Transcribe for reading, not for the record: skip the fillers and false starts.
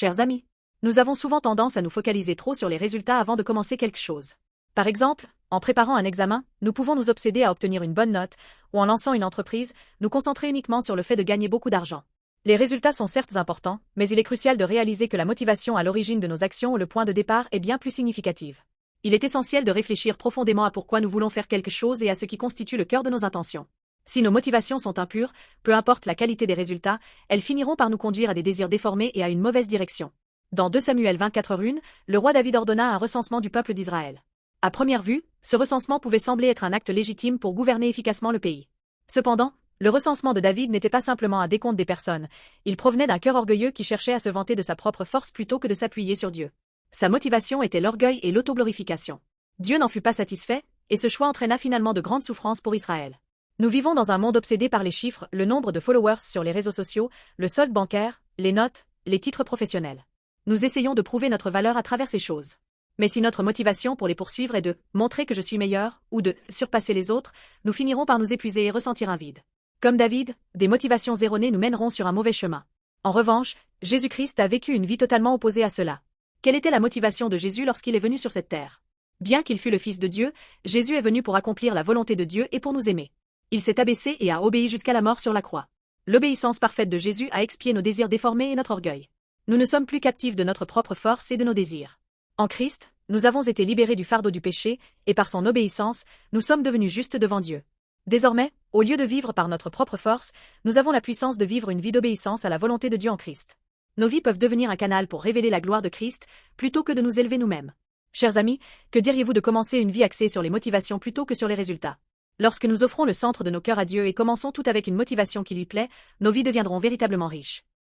Chers amis, nous avons souvent tendance à nous focaliser trop sur les résultats avant de commencer quelque chose. Par exemple, en préparant un examen, nous pouvons nous obséder à obtenir une bonne note, ou en lançant une entreprise, nous concentrer uniquement sur le fait de gagner beaucoup d'argent. Les résultats sont certes importants, mais il est crucial de réaliser que la motivation à l'origine de nos actions ou le point de départ est bien plus significative. Il est essentiel de réfléchir profondément à pourquoi nous voulons faire quelque chose et à ce qui constitue le cœur de nos intentions. Si nos motivations sont impures, peu importe la qualité des résultats, elles finiront par nous conduire à des désirs déformés et à une mauvaise direction. Dans 2 Samuel 24:1, le roi David ordonna un recensement du peuple d'Israël. À première vue, ce recensement pouvait sembler être un acte légitime pour gouverner efficacement le pays. Cependant, le recensement de David n'était pas simplement un décompte des personnes, il provenait d'un cœur orgueilleux qui cherchait à se vanter de sa propre force plutôt que de s'appuyer sur Dieu. Sa motivation était l'orgueil et l'autoglorification. Dieu n'en fut pas satisfait, et ce choix entraîna finalement de grandes souffrances pour Israël. Nous vivons dans un monde obsédé par les chiffres, le nombre de followers sur les réseaux sociaux, le solde bancaire, les notes, les titres professionnels. Nous essayons de prouver notre valeur à travers ces choses. Mais si notre motivation pour les poursuivre est de montrer que je suis meilleur, ou de surpasser les autres, nous finirons par nous épuiser et ressentir un vide. Comme David, des motivations erronées nous mèneront sur un mauvais chemin. En revanche, Jésus-Christ a vécu une vie totalement opposée à cela. Quelle était la motivation de Jésus lorsqu'il est venu sur cette terre? Bien qu'il fût le Fils de Dieu, Jésus est venu pour accomplir la volonté de Dieu et pour nous aimer. Il s'est abaissé et a obéi jusqu'à la mort sur la croix. L'obéissance parfaite de Jésus a expié nos désirs déformés et notre orgueil. Nous ne sommes plus captifs de notre propre force et de nos désirs. En Christ, nous avons été libérés du fardeau du péché, et par son obéissance, nous sommes devenus justes devant Dieu. Désormais, au lieu de vivre par notre propre force, nous avons la puissance de vivre une vie d'obéissance à la volonté de Dieu en Christ. Nos vies peuvent devenir un canal pour révéler la gloire de Christ, plutôt que de nous élever nous-mêmes. Chers amis, que diriez-vous de commencer une vie axée sur les motivations plutôt que sur les résultats? Lorsque nous offrons le centre de nos cœurs à Dieu et commençons tout avec une motivation qui lui plaît, nos vies deviendront véritablement riches.